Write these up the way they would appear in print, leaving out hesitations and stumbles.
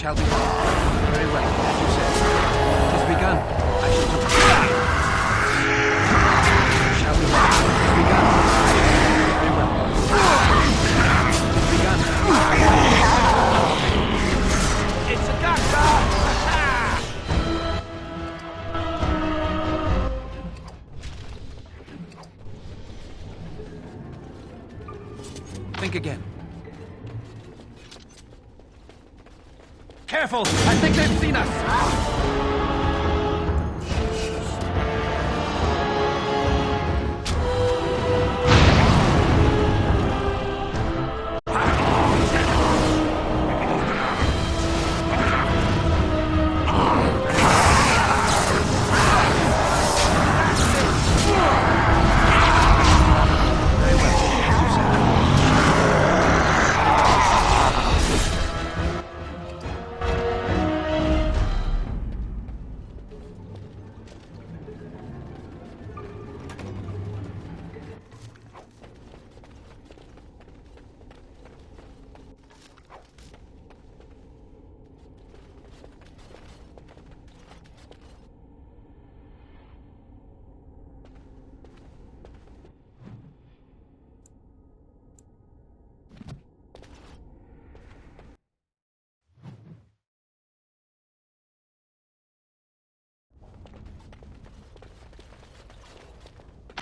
shall be done. Very well, as you said. It has begun. I shall do it. It shall be done. It has begun. Very well. It has begun. It's a doctor! Think again. Careful! I think they've seen us!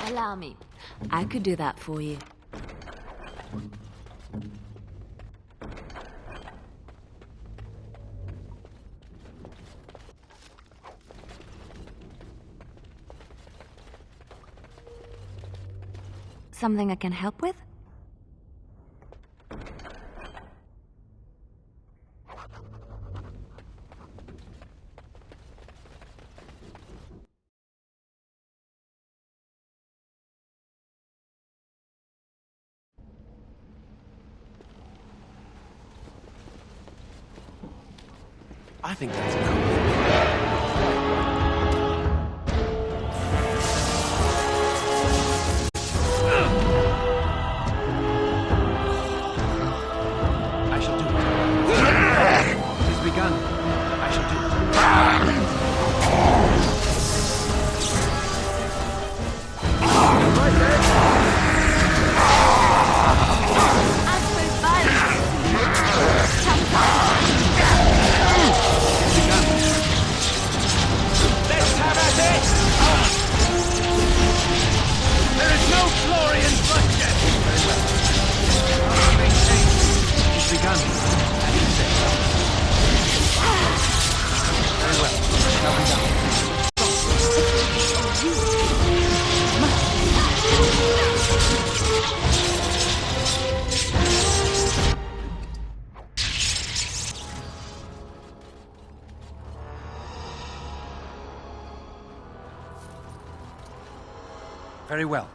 Allow me. I could do that for you. Something I can help with? I think that's enough. I shall do it. It has begun. I shall do it. Right there. I suppose violence. Let's have at it! There is no glory in bloodshed! Very well. It has begun. As you said. Very well. It shall be done. Very well.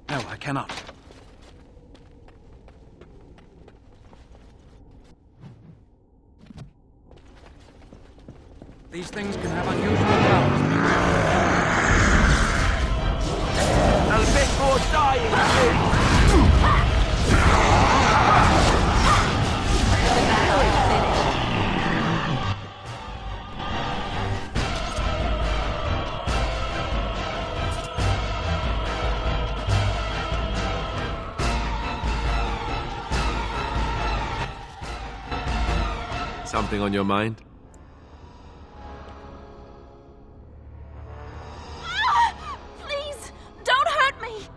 No, I cannot. These things can have unusual powers. A bit more dying, please! Something on your mind? Please, don't hurt me!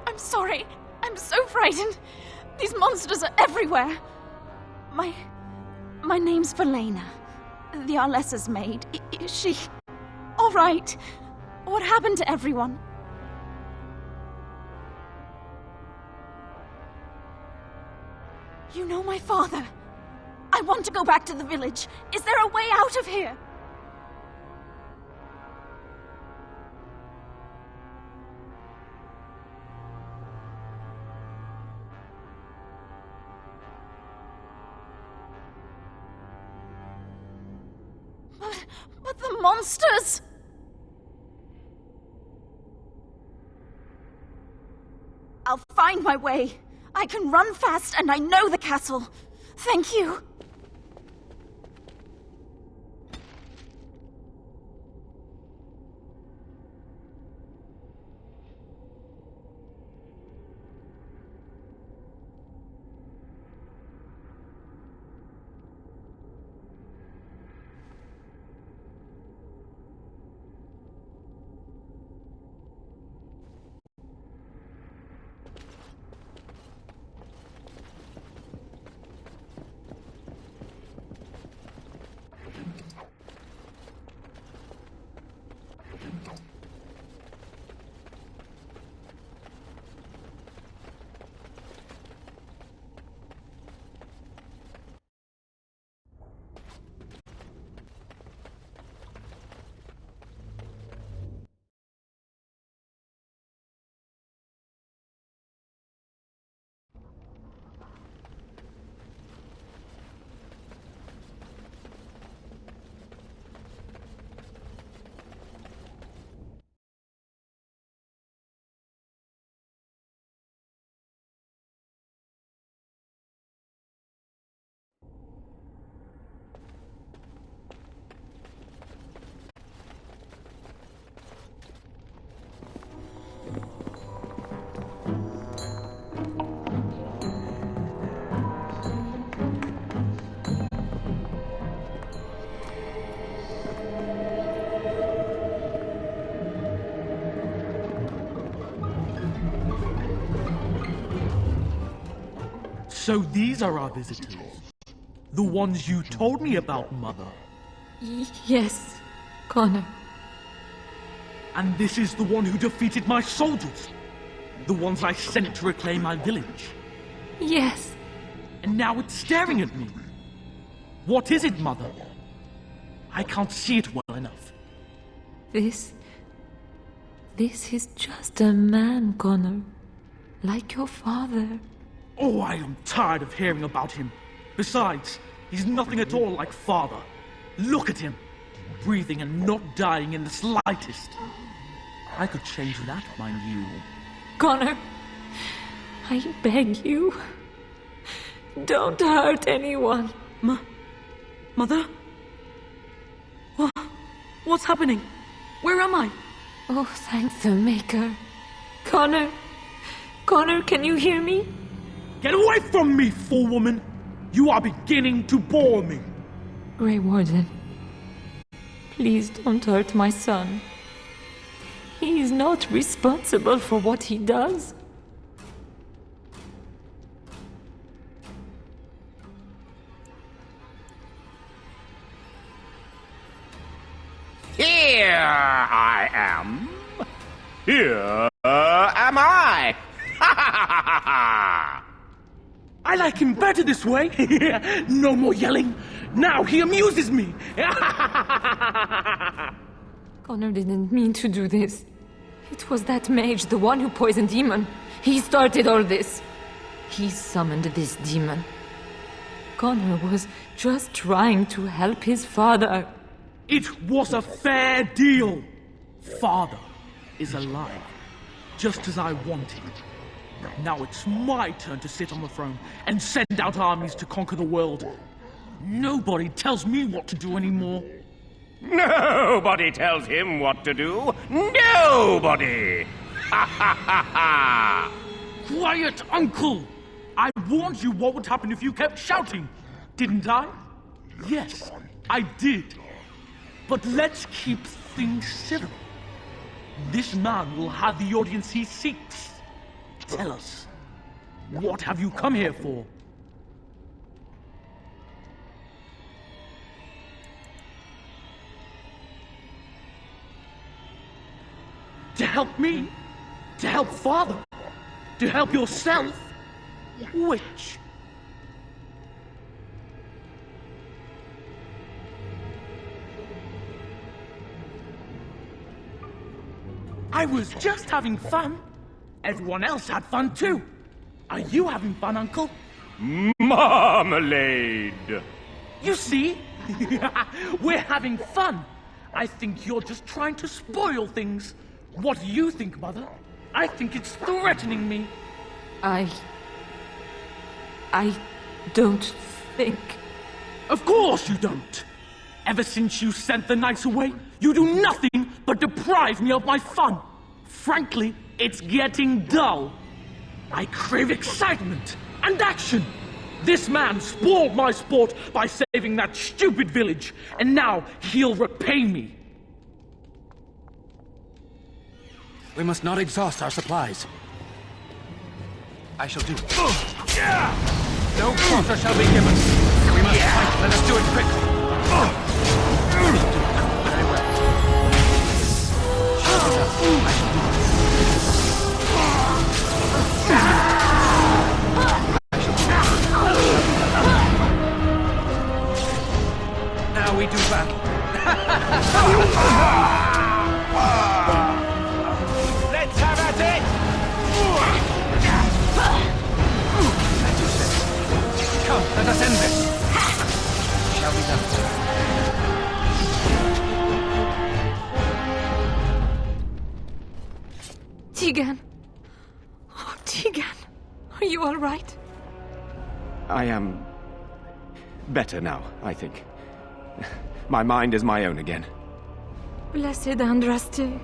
I'm sorry. I'm so frightened. These monsters are everywhere. My name's Velena. The Arlessa's maid. Is she all right? What happened to everyone? You know my father. I want to go back to the village. Is there a way out of here? But the monsters! I'll find my way. I can run fast and I know the castle. Thank you. So these are our visitors. The ones you told me about, Mother. Yes, Connor. And this is the one who defeated my soldiers. The ones I sent to reclaim my village. Yes. And now it's staring at me. What is it, Mother? I can't see it well enough. This is just a man, Connor. Like your father. Oh, I am tired of hearing about him. Besides, he's nothing at all like Father. Look at him. Breathing and not dying in the slightest. I could change that, mind you. Connor, I beg you. Don't hurt anyone. Mother? What's happening? Where am I? Oh, thank the Maker. Connor, can you hear me? Get away from me, fool woman! You are beginning to bore me. Grey Warden, please don't hurt my son. He is not responsible for what he does. Here I am. Here am I. I like him better this way. No more yelling. Now he amuses me. Connor didn't mean to do this. It was that mage, the one who poisoned Demon. He started all this. He summoned this demon. Connor was just trying to help his father. It was a fair deal. Father is alive, just as I wanted. Now it's my turn to sit on the throne and send out armies to conquer the world. Nobody tells me what to do anymore. Nobody tells him what to do. Nobody! Ha ha ha ha! Quiet, Uncle! I warned you what would happen if you kept shouting, didn't I? Yes, I did. But let's keep things civil. This man will have the audience he seeks. Tell us, what have you come here for? To help me? To help Father? To help yourself? Which? I was just having fun. Everyone else had fun too. Are you having fun, Uncle? Marmalade! You see? We're having fun. I think you're just trying to spoil things. What do you think, Mother? I think it's threatening me. I don't think... Of course you don't. Ever since you sent the knights away, you do nothing but deprive me of my fun. Frankly, it's getting dull. I crave excitement and action. This man spoiled my sport by saving that stupid village, and now he'll repay me. We must not exhaust our supplies. I shall do it. No quarter shall be given. We must fight. Let us do it quickly. Very well. I shall do it. Now we do battle. Let's have at it! As you say. Come, let us end this. Shall be done. Tegan! Oh, Tegan! Are you all right? I am better now, I think. My mind is my own again. Blessed Andraste.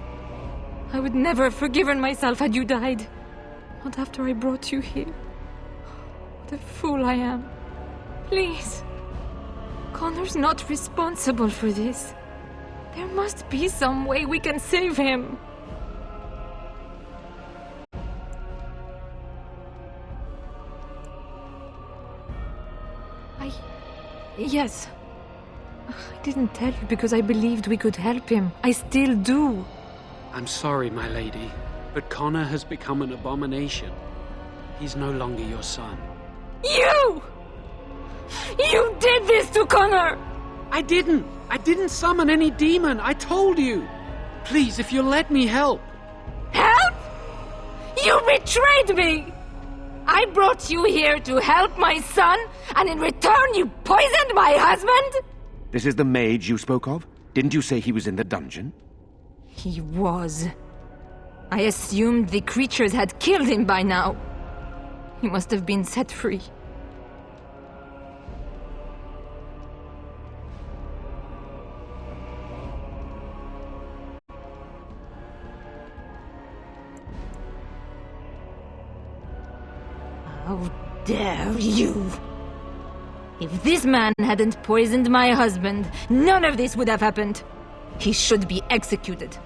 I would never have forgiven myself had you died. Not after I brought you here. What a fool I am. Please. Connor's not responsible for this. There must be some way we can save him. Yes. I didn't tell you because I believed we could help him. I still do. I'm sorry, my lady, but Connor has become an abomination. He's no longer your son. You! You did this to Connor! I didn't summon any demon. I told you. Please, if you'll let me help. Help? You betrayed me! I brought you here to help my son, and in return you poisoned my husband? This is the mage you spoke of? Didn't you say he was in the dungeon? He was. I assumed the creatures had killed him by now. He must have been set free. How dare you! If this man hadn't poisoned my husband, none of this would have happened. He should be executed.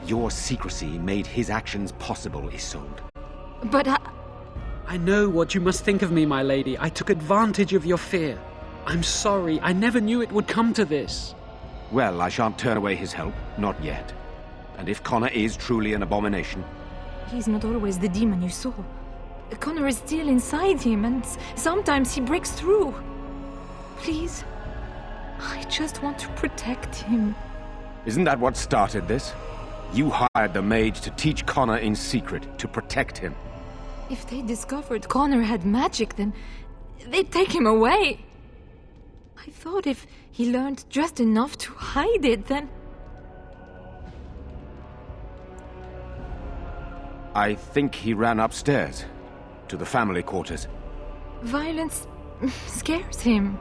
Your secrecy made his actions possible, Isolde. But I know what you must think of me, my lady. I took advantage of your fear. I'm sorry. I never knew it would come to this. Well, I shan't turn away his help. Not yet. And if Connor is truly an abomination... He's not always the demon you saw. Connor is still inside him, and sometimes he breaks through. Please, I just want to protect him. Isn't that what started this? You hired the mage to teach Connor in secret, to protect him. If they discovered Connor had magic, then they'd take him away. I thought if he learned just enough to hide it, then... I think he ran upstairs. to the family quarters. Violence scares him.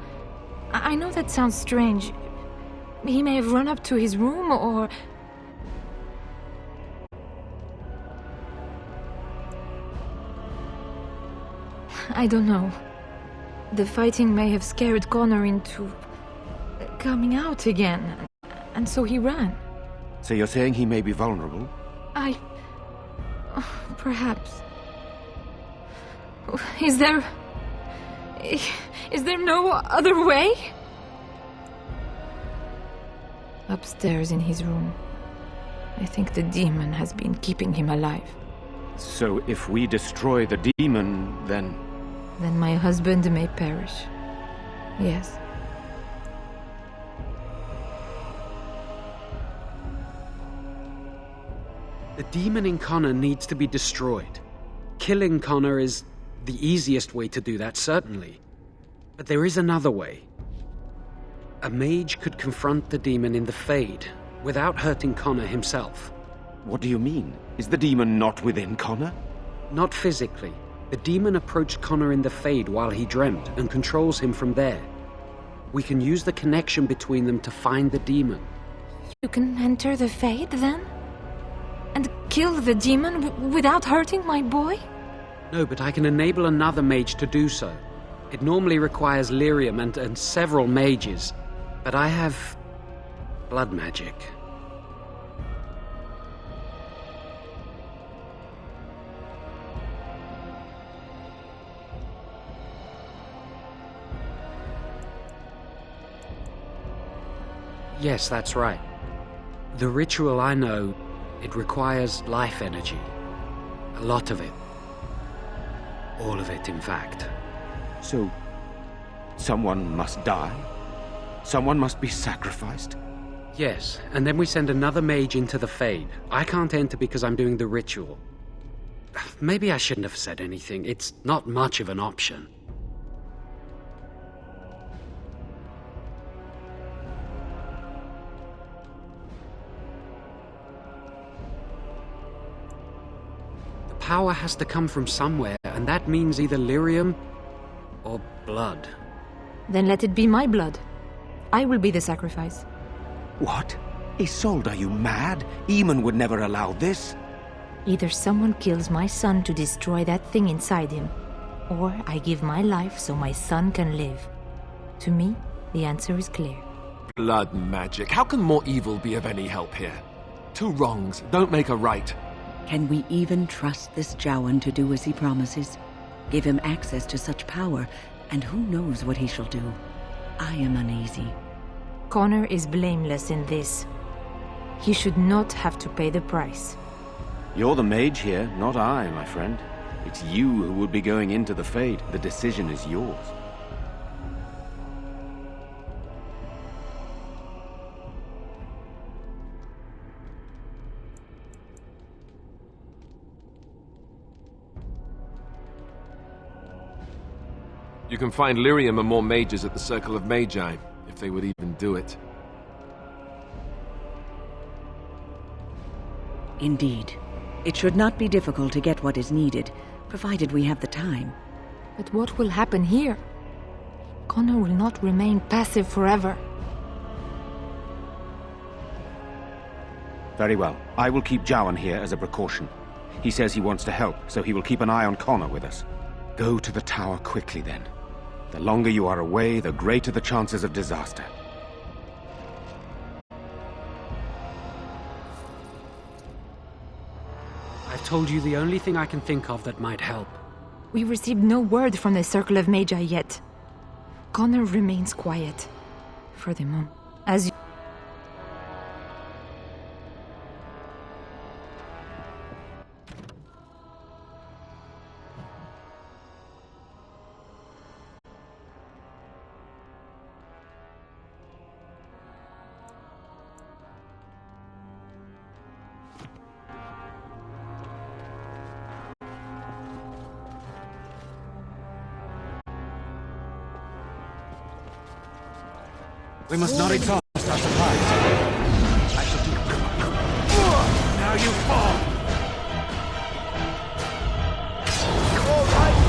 I know that sounds strange. He may have run up to his room or... I don't know. The fighting may have scared Connor into coming out again, and so he ran. So you're saying he may be vulnerable? Perhaps. Is there no other way? Upstairs in his room. I think the demon has been keeping him alive. So if we destroy the demon, then... Then my husband may perish. Yes. The demon in Connor needs to be destroyed. Killing Connor is the easiest way to do that, certainly. But there is another way. A mage could confront the demon in the Fade without hurting Connor himself. What do you mean? Is the demon not within Connor? Not physically. The demon approached Connor in the Fade while he dreamt and controls him from there. We can use the connection between them to find the demon. You can enter the Fade, then? And kill the demon without hurting my boy? No, but I can enable another mage to do so. It normally requires lyrium and several mages. But I have... blood magic. Yes, that's right. The ritual I know, it requires life energy. A lot of it. All of it, in fact. So, someone must die? Someone must be sacrificed? Yes, and then we send another mage into the Fade. I can't enter because I'm doing the ritual. Maybe I shouldn't have said anything. It's not much of an option. The power has to come from somewhere, and that means either lyrium or blood. Then let it be my blood. I will be the sacrifice. What? Isolde, are you mad? Eamon would never allow this. Either someone kills my son to destroy that thing inside him, or I give my life so my son can live. To me, the answer is clear. Blood magic. How can more evil be of any help here? Two wrongs don't make a right. Can we even trust this Jowan to do as he promises? Give him access to such power, and who knows what he shall do? I am uneasy. Connor is blameless in this. He should not have to pay the price. You're the mage here, not I, my friend. It's you who would be going into the Fade. The decision is yours. You can find lyrium and more mages at the Circle of Magi, if they would even do it. Indeed. It should not be difficult to get what is needed, provided we have the time. But what will happen here? Connor will not remain passive forever. Very well. I will keep Jowan here as a precaution. He says he wants to help, so he will keep an eye on Connor with us. Go to the tower quickly, then. The longer you are away, the greater the chances of disaster. I've told you the only thing I can think of that might help. We received no word from the Circle of Magi yet. Connor remains quiet. Furthermore, as you... We must not exhaust our supplies. I shall do it. Now you fall! All right!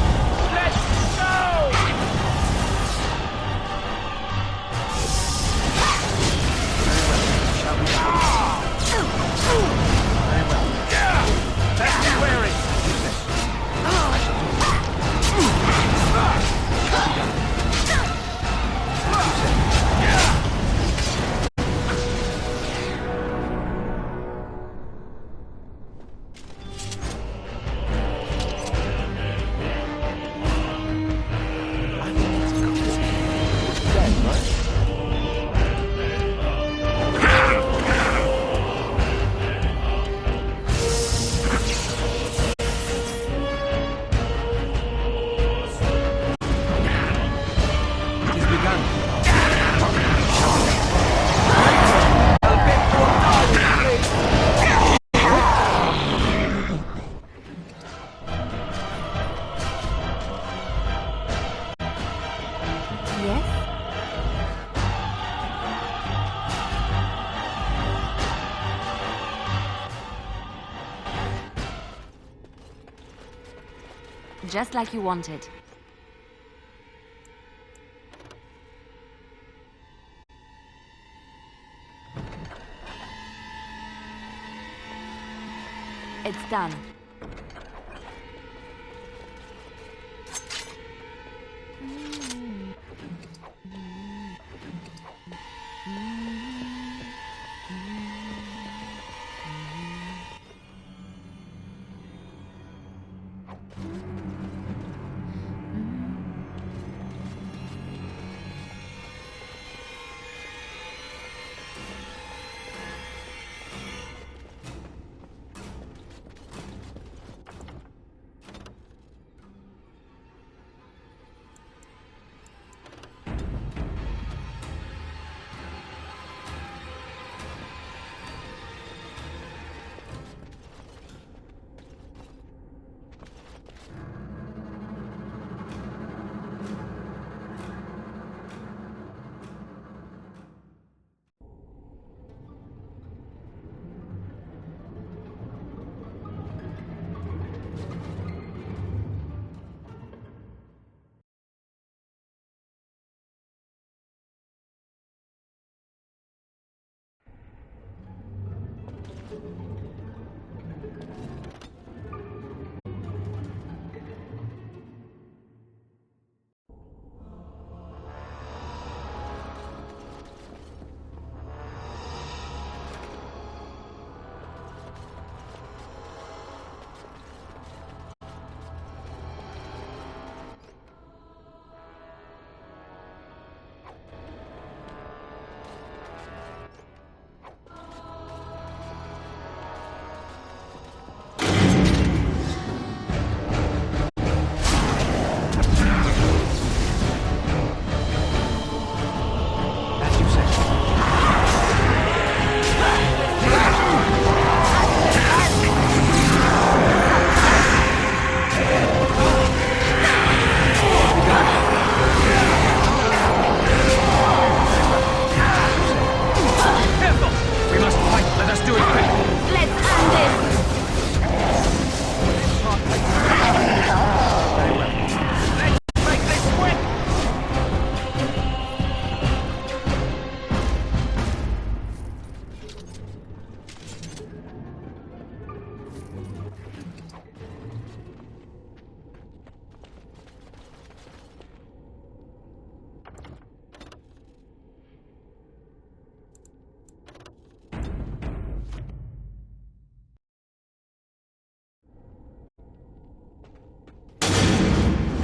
just like you wanted. It's done.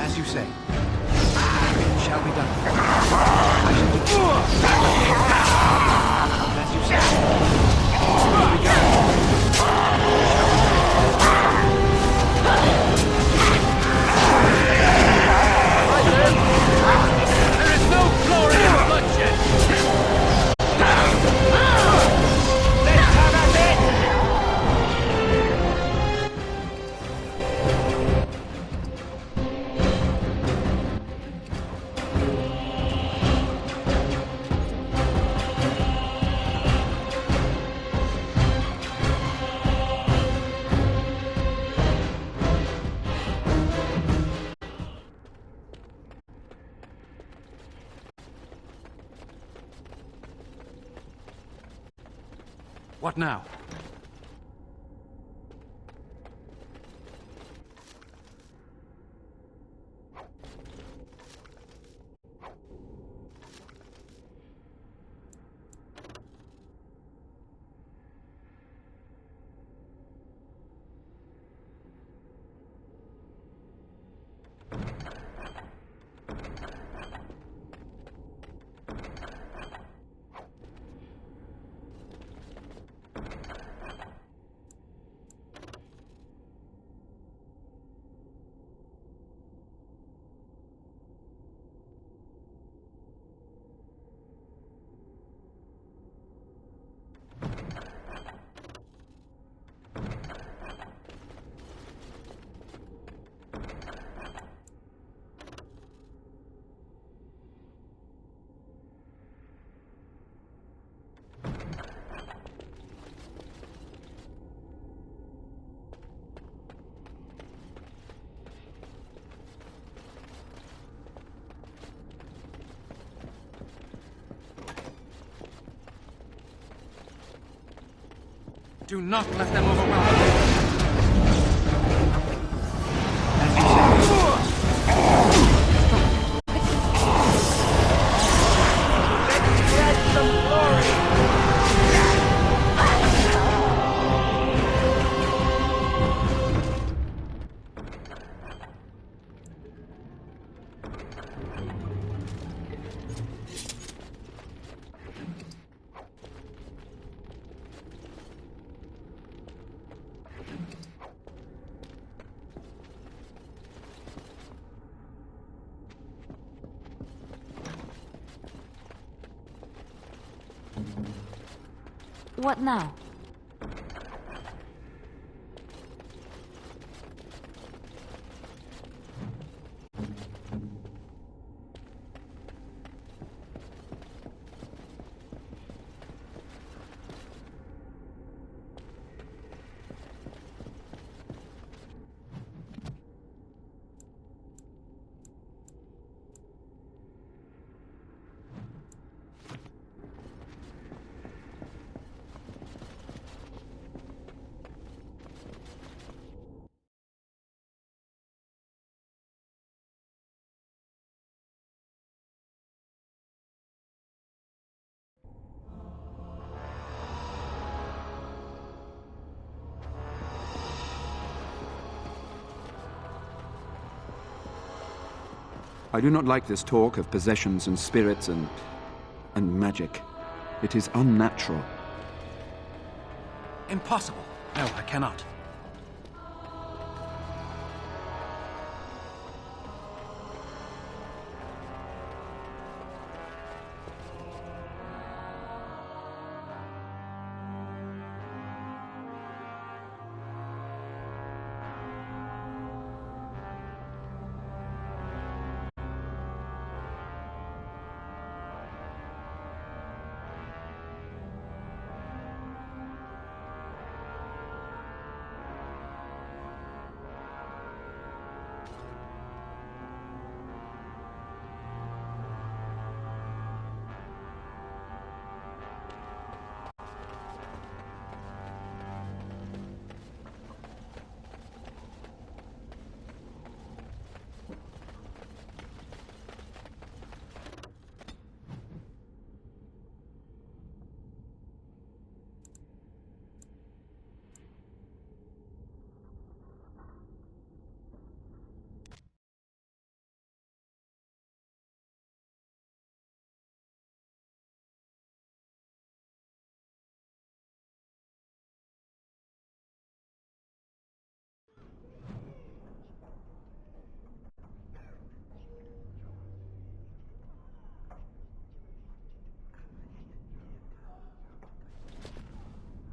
As you say. It shall be done. I shall do it. As you say. Here we go. There is no glory in bloodshed. Let's have at it! What now? Do not let them overwhelm you. As you say. What now? I do not like this talk of possessions and spirits and magic. It is unnatural. Impossible. No, I cannot.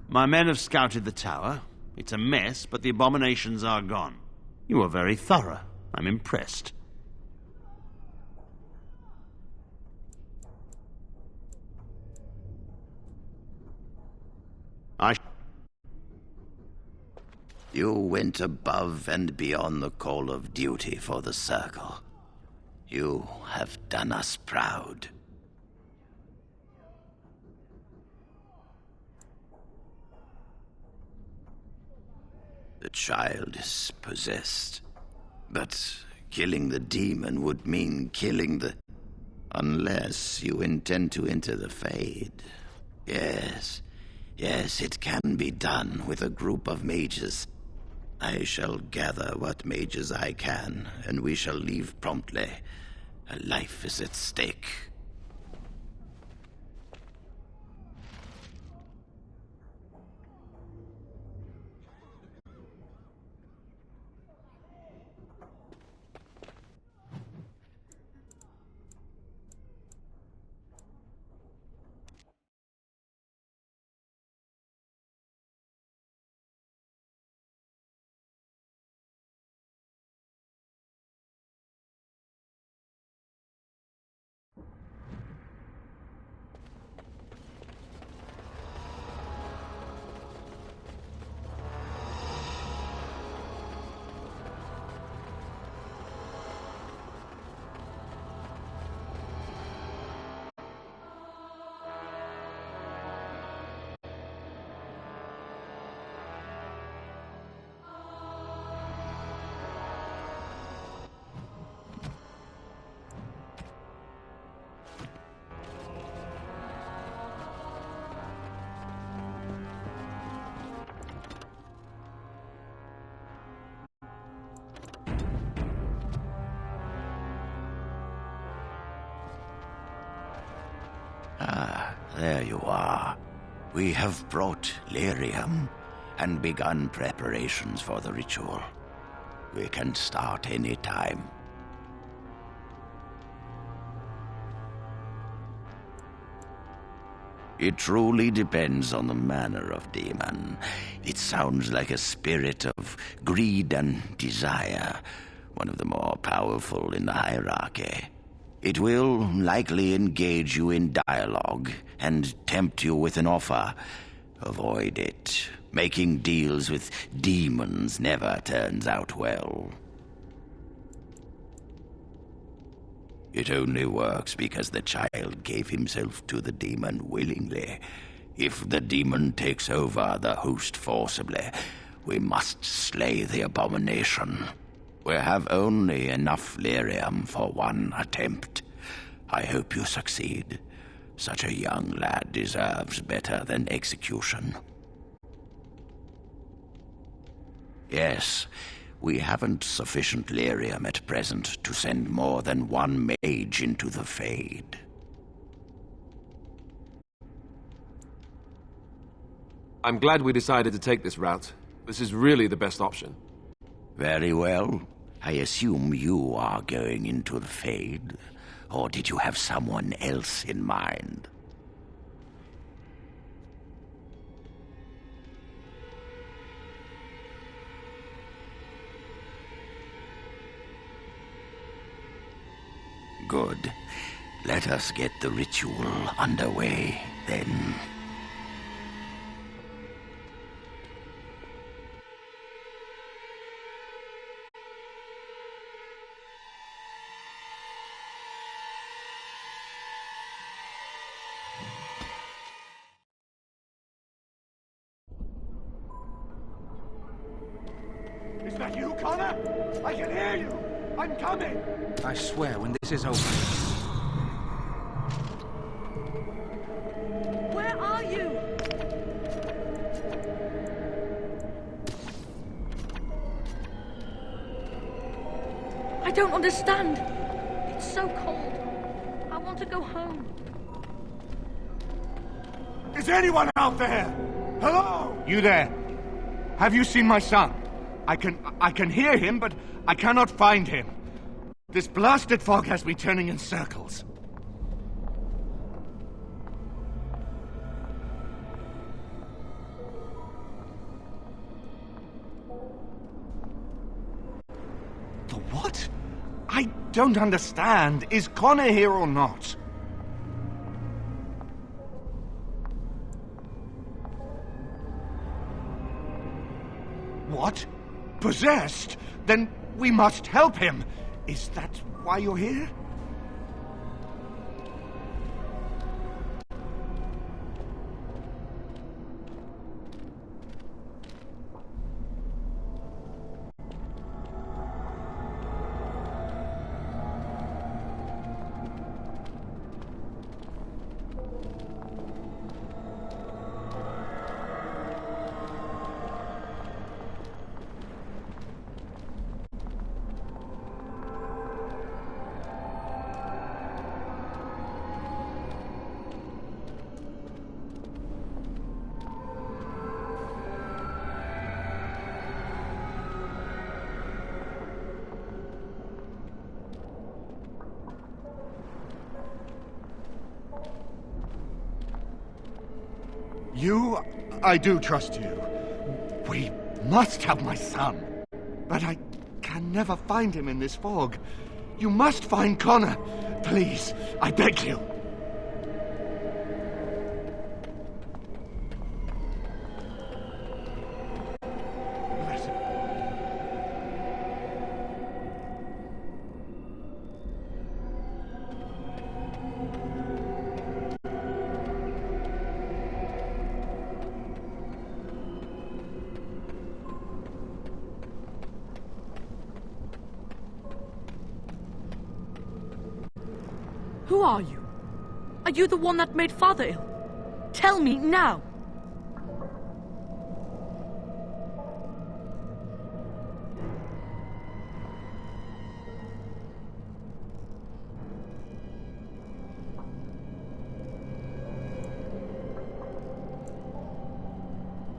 My men have scouted the tower. It's a mess, but the abominations are gone. You are very thorough. I'm impressed. You went above and beyond the call of duty for the Circle. You have done us proud. The child is possessed, but killing the demon would mean killing the... Unless you intend to enter the Fade. Yes, it can be done with a group of mages. I shall gather what mages I can, and we shall leave promptly. A life is at stake. there you are. We have brought lyrium and begun preparations for the ritual. We can start any time. It truly depends on the manner of demon. It sounds like a spirit of greed and desire, one of the more powerful in the hierarchy. It will likely engage you in dialogue and tempt you with an offer. Avoid it. Making deals with demons never turns out well. It only works because the child gave himself to the demon willingly. If the demon takes over the host forcibly, we must slay the abomination. We have only enough lyrium for one attempt. I hope you succeed. Such a young lad deserves better than execution. Yes, we haven't sufficient lyrium at present to send more than one mage into the Fade. I'm glad we decided to take this route. This is really the best option. Very well. I assume you are going into the Fade, or did you have someone else in mind? Good. Let us get the ritual underway, then. Is that you, Connor? I can hear you! I'm coming! I swear, when this is over... Where are you? I don't understand. It's so cold. I want to go home. Is anyone out there? Hello? You there? Have you seen my son? I can hear him, but I cannot find him. This blasted fog has me turning in circles. The what? I don't understand. Is Connor here or not? What? Possessed? Then we must help him. Is that why you're here? You, I do trust you. We must have my son. But I can never find him in this fog. You must find Connor. Please, I beg you. Who are you? Are you the one that made Father ill? Tell me now!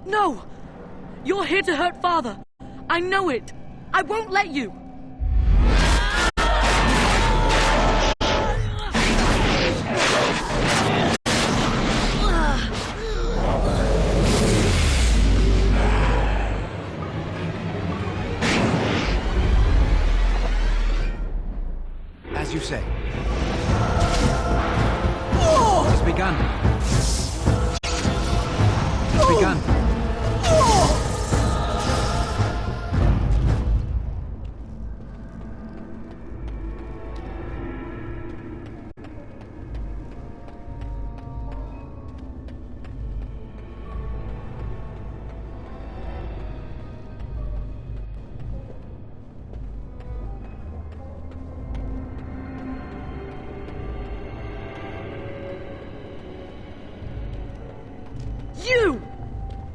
No! You're here to hurt Father. I know it. I won't let you. As you say. It's begun. It's begun.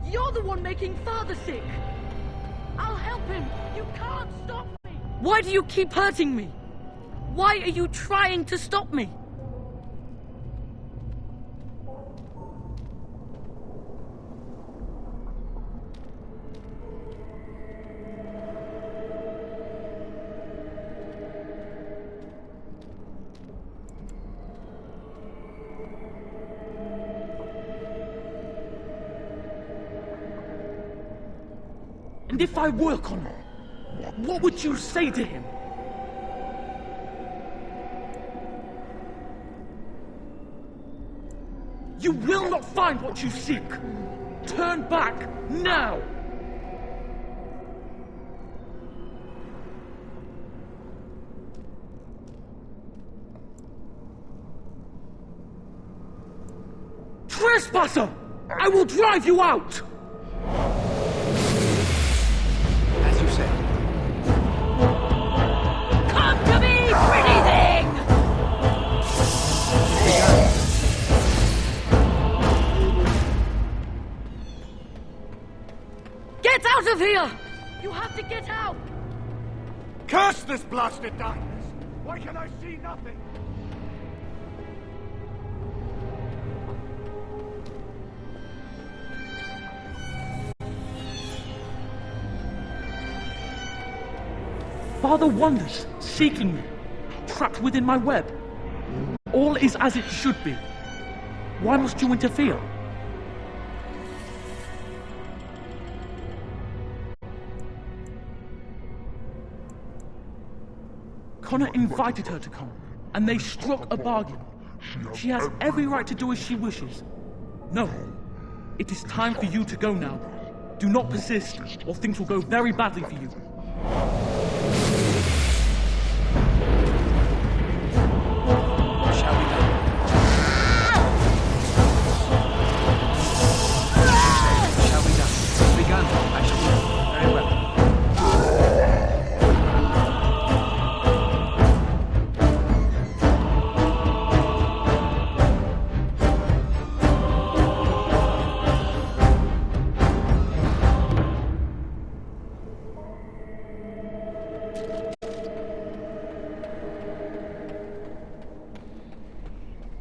You're the one making Father sick! I'll help him! You can't stop me! Why do you keep hurting me? Why are you trying to stop me? And if I were Connor, what would you say to him? You will not find what you seek. Turn back, now! Trespasser! I will drive you out! As you say. Come to me, pretty thing! Get out of here! You have to get out! Curse this blasted darkness! Why can I see nothing? Father wanders, seeking me, trapped within my web. All is as it should be. Why must you interfere? Connor invited her to come, and they struck a bargain. She has every right to do as she wishes. No, it is time for you to go now. Do not persist, or things will go very badly for you.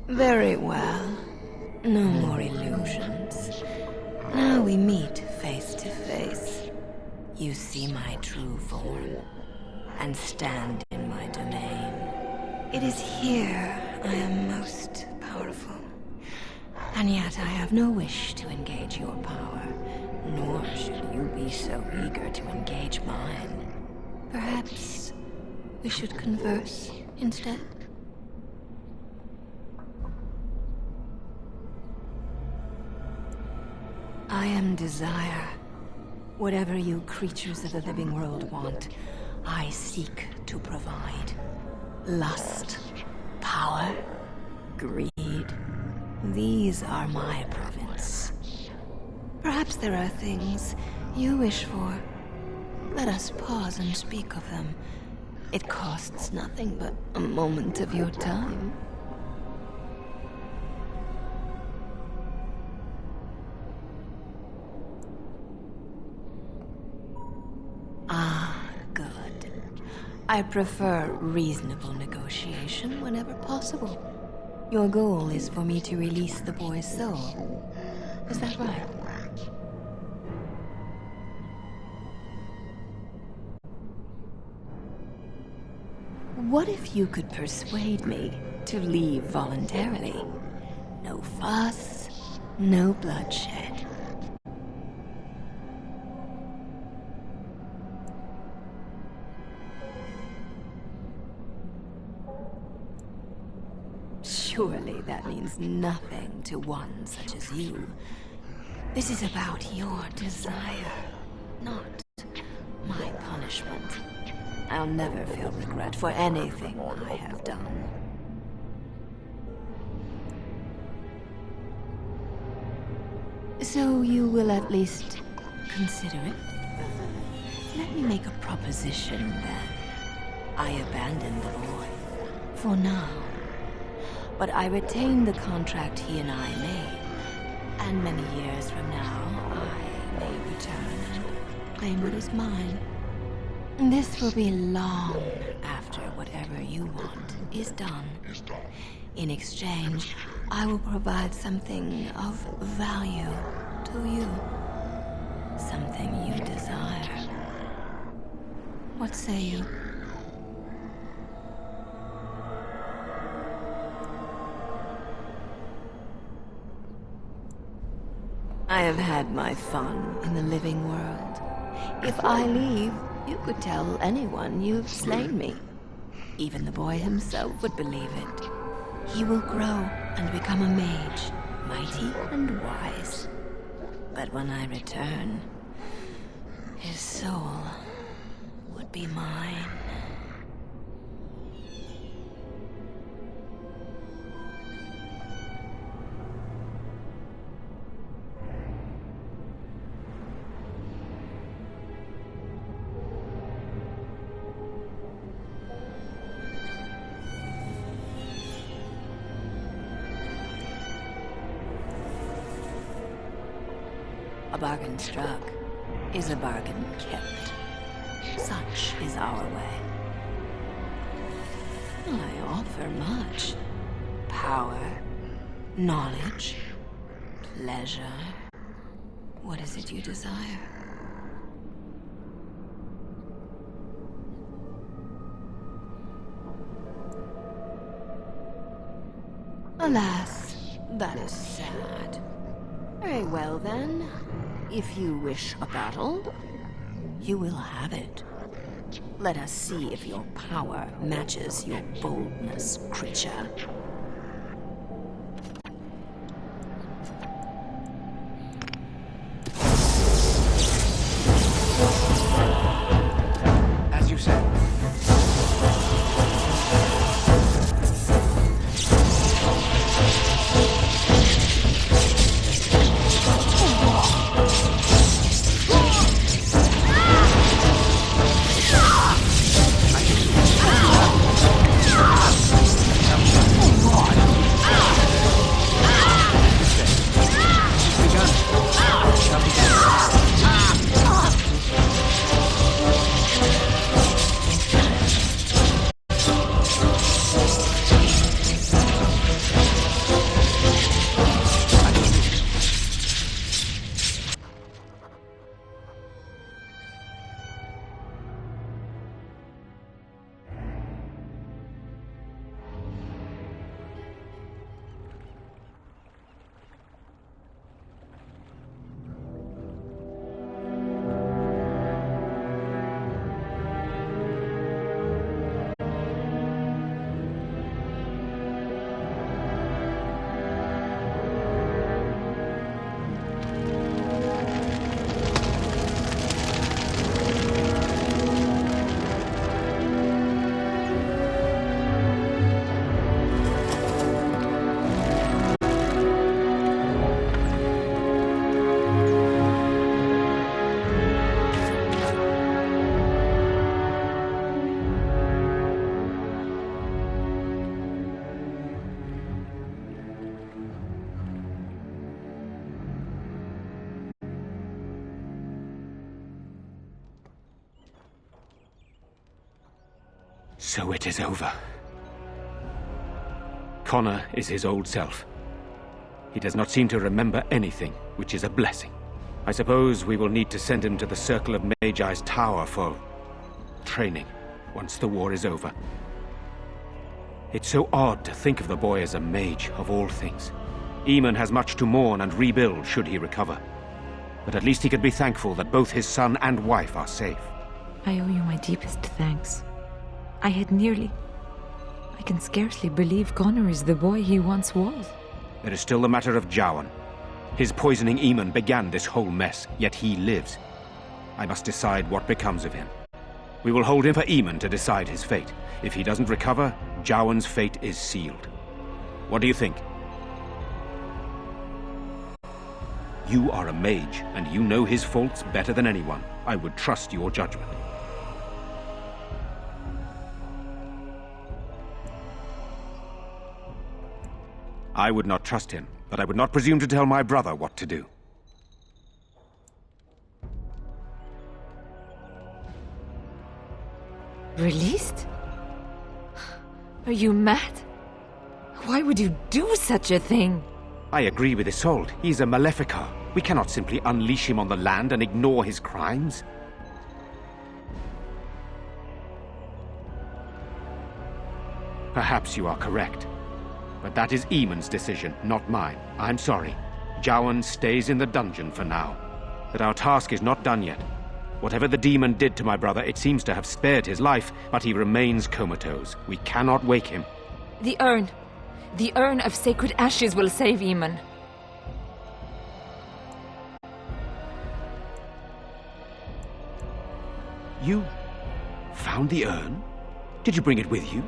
Very well. No more illusions. Now we meet face to face. You see my true form, and stand in my domain. It is here I am most powerful. And yet I have no wish to engage your power, nor should you be so eager to engage mine. Perhaps we should converse instead? I am desire. Whatever you creatures of the living world want, I seek to provide. Lust, power, greed. These are my province. Perhaps there are things you wish for. Let us pause and speak of them. It costs nothing but a moment of your time. Ah, good. I prefer reasonable negotiation whenever possible. Your goal is for me to release the boy's soul. Is that right? What if you could persuade me to leave voluntarily? No fuss, no bloodshed. Surely that means nothing to one such as you. This is about your desire, not my punishment. I'll never feel regret for anything I have done. So you will at least consider it? Let me make a proposition, then. I abandon the boy. For now. But I retain the contract he and I made. And many years from now, I may return and claim what is mine. This will be long after whatever you want is done. In exchange, I will provide something of value to you. Something you desire. What say you? I have had my fun in the living world. If I leave, you could tell anyone you've slain me. Even the boy himself would believe it. He will grow and become a mage, mighty and wise. But when I return, his soul would be mine. A bargain struck is a bargain kept. Such is our way. I offer much. Power, knowledge, pleasure. What is it you desire? Alas, that is sad. Very well then. If you wish a battle, you will have it. Let us see if your power matches your boldness, creature. As you said. So it is over. Connor is his old self. He does not seem to remember anything, which is a blessing. I suppose we will need to send him to the Circle of Magi's tower for training, once the war is over. It's so odd to think of the boy as a mage, of all things. Eamon has much to mourn and rebuild should he recover. But at least he can be thankful that both his son and wife are safe. I owe you my deepest thanks. I can scarcely believe Connor is the boy he once was. There is still the matter of Jowan. His poisoning Eamon began this whole mess, yet he lives. I must decide what becomes of him. We will hold him for Eamon to decide his fate. If he doesn't recover, Jowan's fate is sealed. What do you think? You are a mage, and you know his faults better than anyone. I would trust your judgment. I would not trust him, but I would not presume to tell my brother what to do. Released? Are you mad? Why would you do such a thing? I agree with Isolde. He's a Maleficar. We cannot simply unleash him on the land and ignore his crimes. Perhaps you are correct. But that is Eamon's decision, not mine. I'm sorry. Jowan stays in the dungeon for now. But our task is not done yet. Whatever the demon did to my brother, it seems to have spared his life, but he remains comatose. We cannot wake him. The urn. The urn of sacred ashes will save Eamon. You found the urn? Did you bring it with you?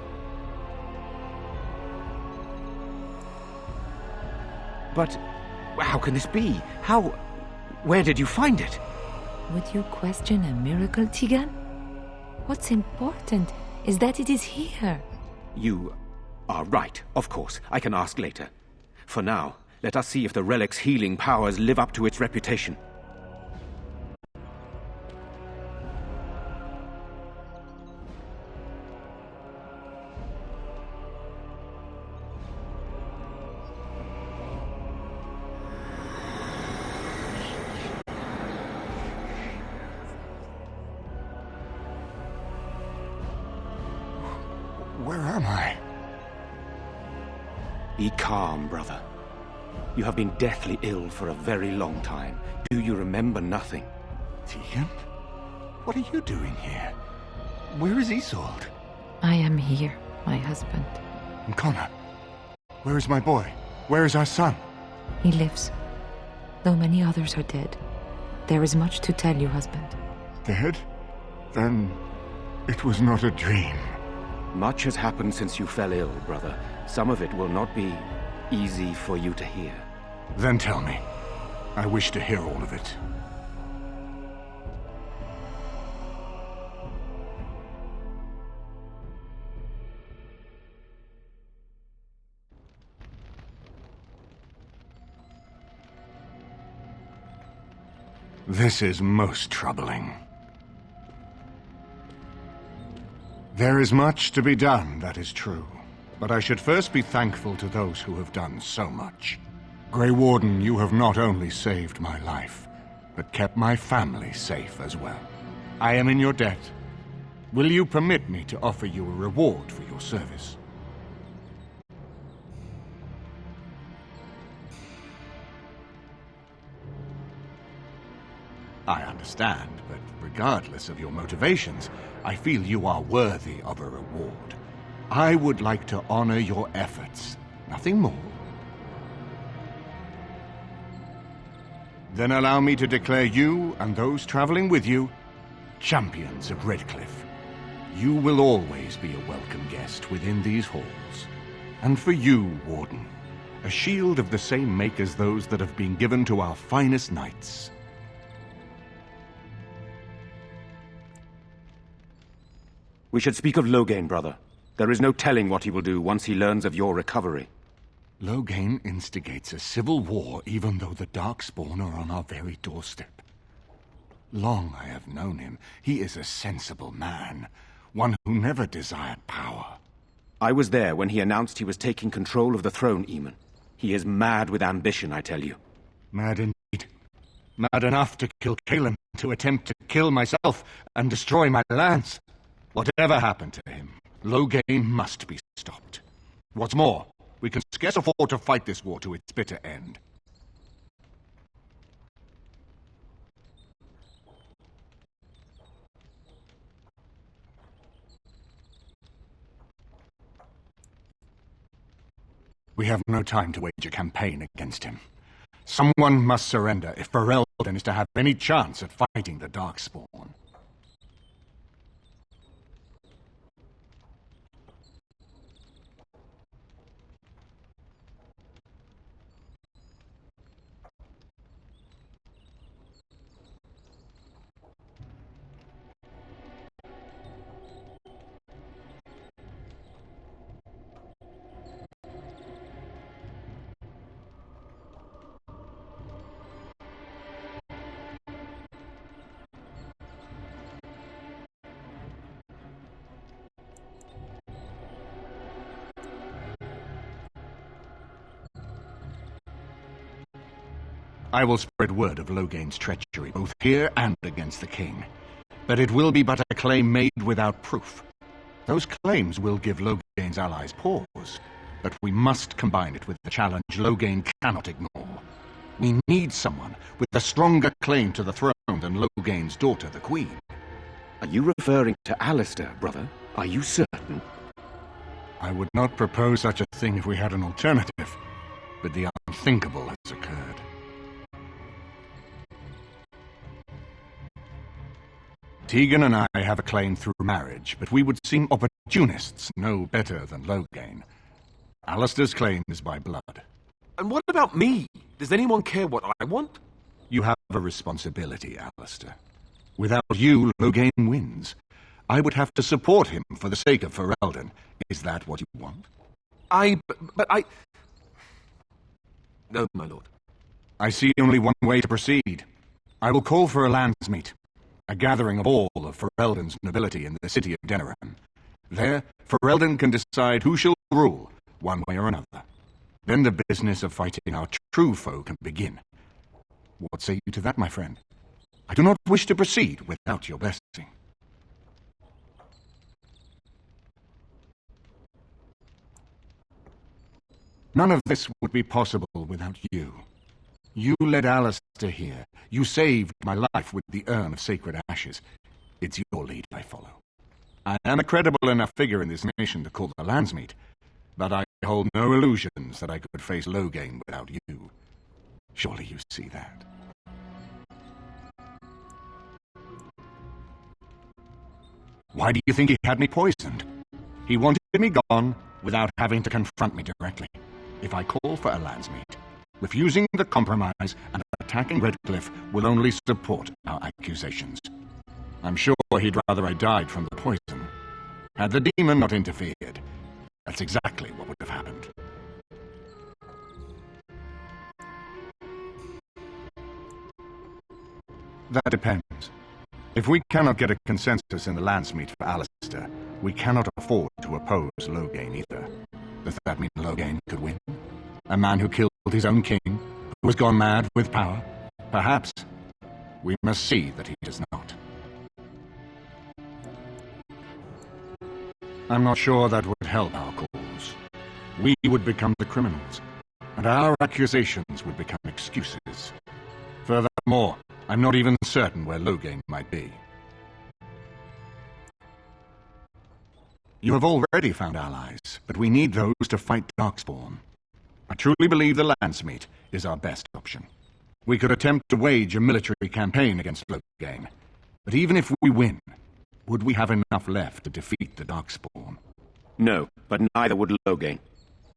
But how can this be? Where did you find it? Would you question a miracle, Tigan? What's important is that it is here. You are right, of course. I can ask later. For now, let us see if the relic's healing powers live up to its reputation. Where am I? Be calm, brother. You have been deathly ill for a very long time. Do you remember nothing? Tegan? What are you doing here? Where is Isolde? I am here, my husband. And Connor? Where is my boy? Where is our son? He lives. Though many others are dead. There is much to tell you, husband. Dead? Then it was not a dream. Much has happened since you fell ill, brother. Some of it will not be easy for you to hear. Then tell me. I wish to hear all of it. This is most troubling. There is much to be done, that is true. But I should first be thankful to those who have done so much. Grey Warden, you have not only saved my life, but kept my family safe as well. I am in your debt. Will you permit me to offer you a reward for your service? I understand, but regardless of your motivations, I feel you are worthy of a reward. I would like to honor your efforts, nothing more. Then allow me to declare you and those traveling with you champions of Redcliffe. You will always be a welcome guest within these halls. And for you, Warden, a shield of the same make as those that have been given to our finest knights. We should speak of Loghain, brother. There is no telling what he will do once he learns of your recovery. Loghain instigates a civil war even though the Darkspawn are on our very doorstep. Long I have known him. He is a sensible man, one who never desired power. I was there when he announced he was taking control of the throne, Eamon. He is mad with ambition, I tell you. Mad indeed. Mad enough to kill Cailan, to attempt to kill myself and destroy my lands. Whatever happened to him, Loghain must be stopped. What's more, we can scarce afford to fight this war to its bitter end. We have no time to wage a campaign against him. Someone must surrender if Ferelden is to have any chance at fighting the Darkspawn. I will spread word of Logain's treachery, both here and against the king. But it will be but a claim made without proof. Those claims will give Logain's allies pause, but we must combine it with the challenge Logain cannot ignore. We need someone with a stronger claim to the throne than Logain's daughter, the Queen. Are you referring to Alistair, brother? Are you certain? I would not propose such a thing if we had an alternative, but the unthinkable has occurred. Tegan and I have a claim through marriage, but we would seem opportunists no better than Logain. Alistair's claim is by blood. And what about me? Does anyone care what I want? You have a responsibility, Alistair. Without you, Logain wins. I would have to support him for the sake of Ferelden. Is that what you want? But I... No, my lord. I see only one way to proceed. I will call for a landsmeet. A gathering of all of Ferelden's nobility in the city of Denerim. There, Ferelden can decide who shall rule, one way or another. Then the business of fighting our true foe can begin. What say you to that, my friend? I do not wish to proceed without your blessing. None of this would be possible without you. You led Alistair here. You saved my life with the urn of sacred ashes. It's your lead I follow. I am a credible enough figure in this nation to call the landsmeet, but I hold no illusions that I could face Logain without you. Surely you see that. Why do you think he had me poisoned? He wanted me gone without having to confront me directly. If I call for a landsmeet, refusing the compromise and attacking Redcliffe will only support our accusations. I'm sure he'd rather I died from the poison. Had the demon not interfered, that's exactly what would have happened. That depends. If we cannot get a consensus in the landsmeet for Alistair, we cannot afford to oppose Logain either. Does that mean Logain could win? A man who killed his own king, who has gone mad with power? Perhaps. We must see that he does not. I'm not sure that would help our cause. We would become the criminals, and our accusations would become excuses. Furthermore, I'm not even certain where Logain might be. You have already found allies, but we need those to fight Darkspawn. I truly believe the landsmeet is our best option. We could attempt to wage a military campaign against Logain, but even if we win, would we have enough left to defeat the Darkspawn? No, but neither would Logain.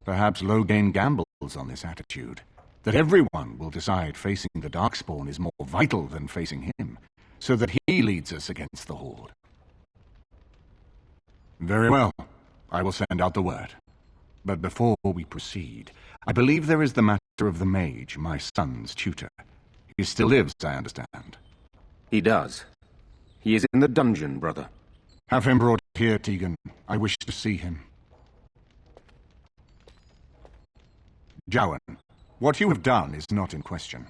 Perhaps Logain gambles on this attitude, that everyone will decide facing the Darkspawn is more vital than facing him, so that he leads us against the Horde. Very well. I will send out the word. But before we proceed, I believe there is the matter of the mage, my son's tutor. He still lives, I understand. He does. He is in the dungeon, brother. Have him brought here, Tegan. I wish to see him. Jowan, what you have done is not in question.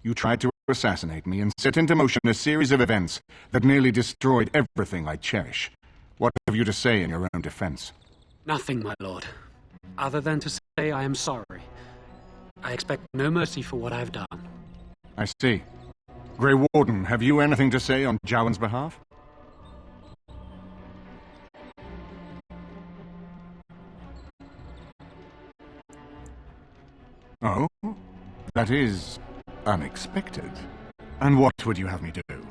You tried to assassinate me and set into motion a series of events that nearly destroyed everything I cherish. What have you to say in your own defense? Nothing, my lord. other than to say I am sorry. I expect no mercy for what I've done. I see. Grey Warden, have you anything to say on Jowan's behalf? Oh? That is unexpected. And what would you have me do?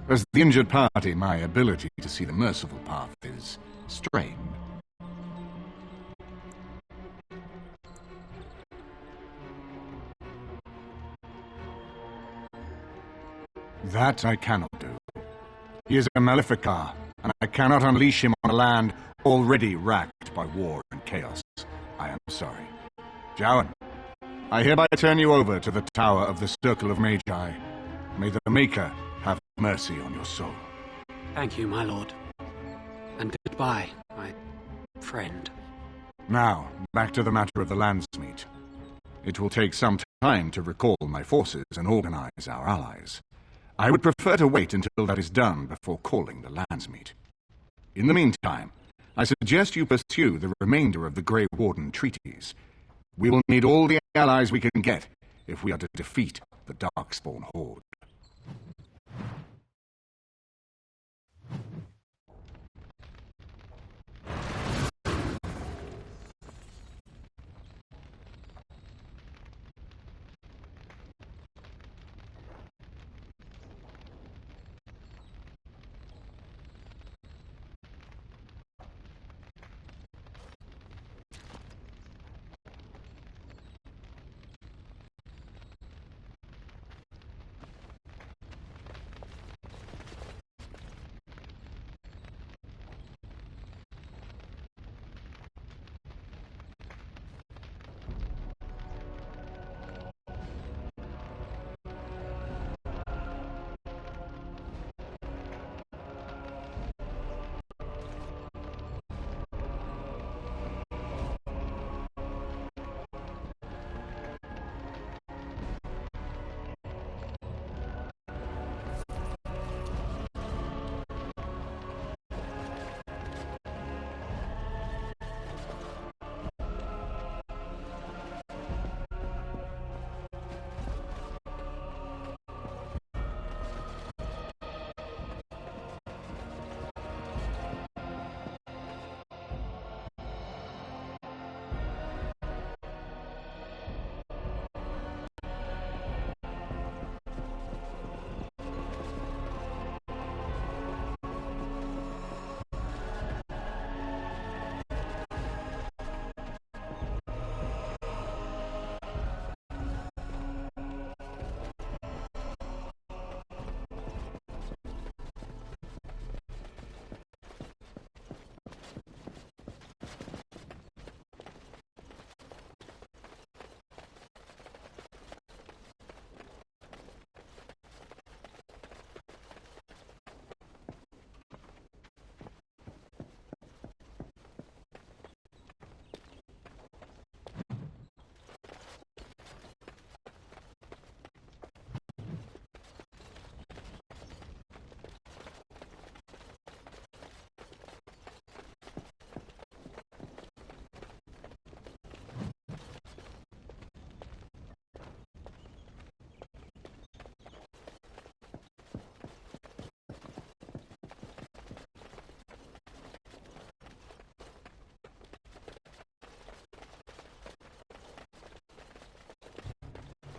As the injured party, my ability to see the merciful path is strained. That I cannot do. He is a Maleficar, and I cannot unleash him on a land already racked by war and chaos. I am sorry. Jowan, I hereby turn you over to the Tower of the Circle of Magi. May the Maker have mercy on your soul. Thank you, my lord. And goodbye, my friend. Now, back to the matter of the Landsmeet. It will take some time to recall my forces and organize our allies. I would prefer to wait until that is done before calling the Landsmeet. In the meantime, I suggest you pursue the remainder of the Grey Warden treaties. We will need all the allies we can get if we are to defeat the Darkspawn Horde.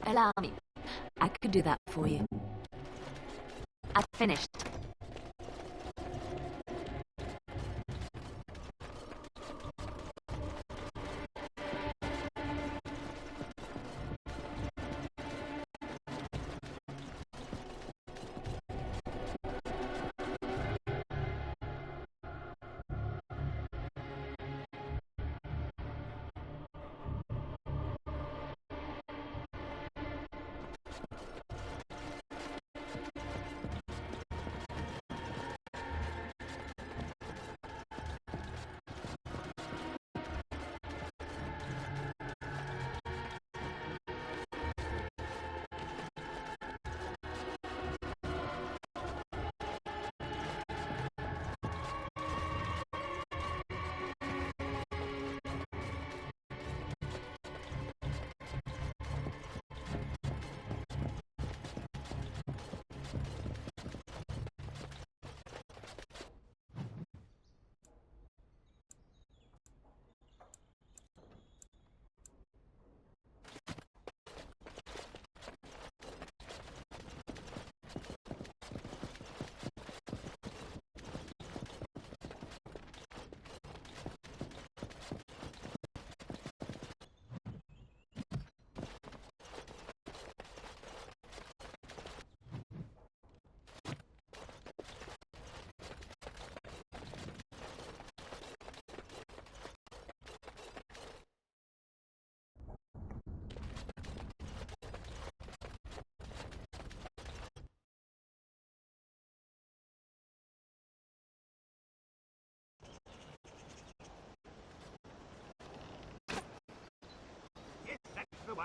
Allow me. I could do that for you. I've finished.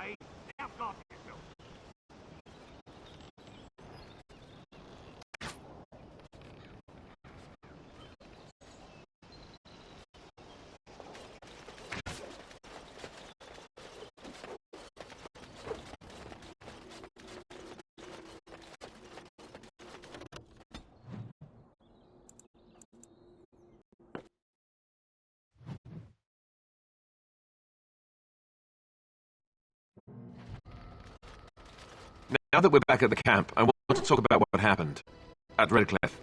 way. Now got yourself. Now that we're back at the camp, I want to talk about what happened at Redcliffe.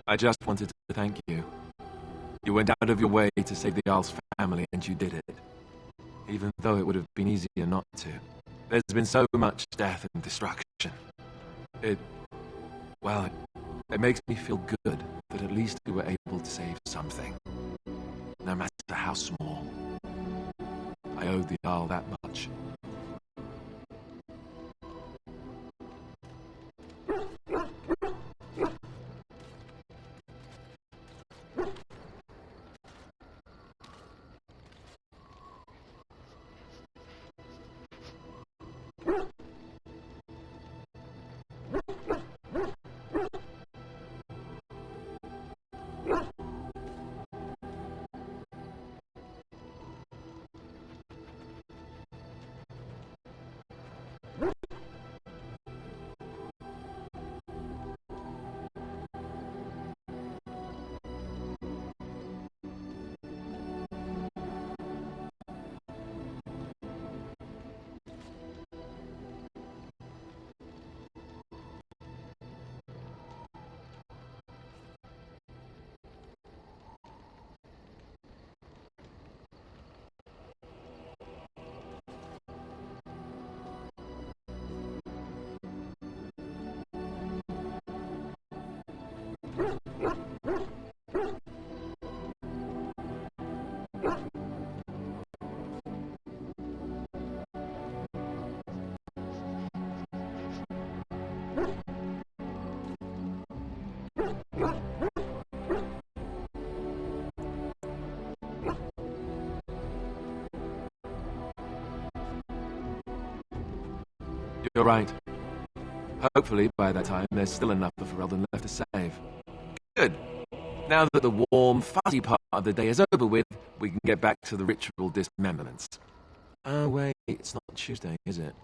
I just wanted to thank you. You went out of your way to save the Jarl's family, and you did it. Even though it would have been easier not to. There's been so much death and destruction. It makes me feel good that at least we were able to save something. No matter how small. I owed the Jarl that much. You're right. Hopefully, by that time, there's still enough of Ferelden left to save. Good. Now that the warm, fuzzy part of the day is over with, we can get back to the ritual dismemberments. Oh, wait, it's not Tuesday, is it?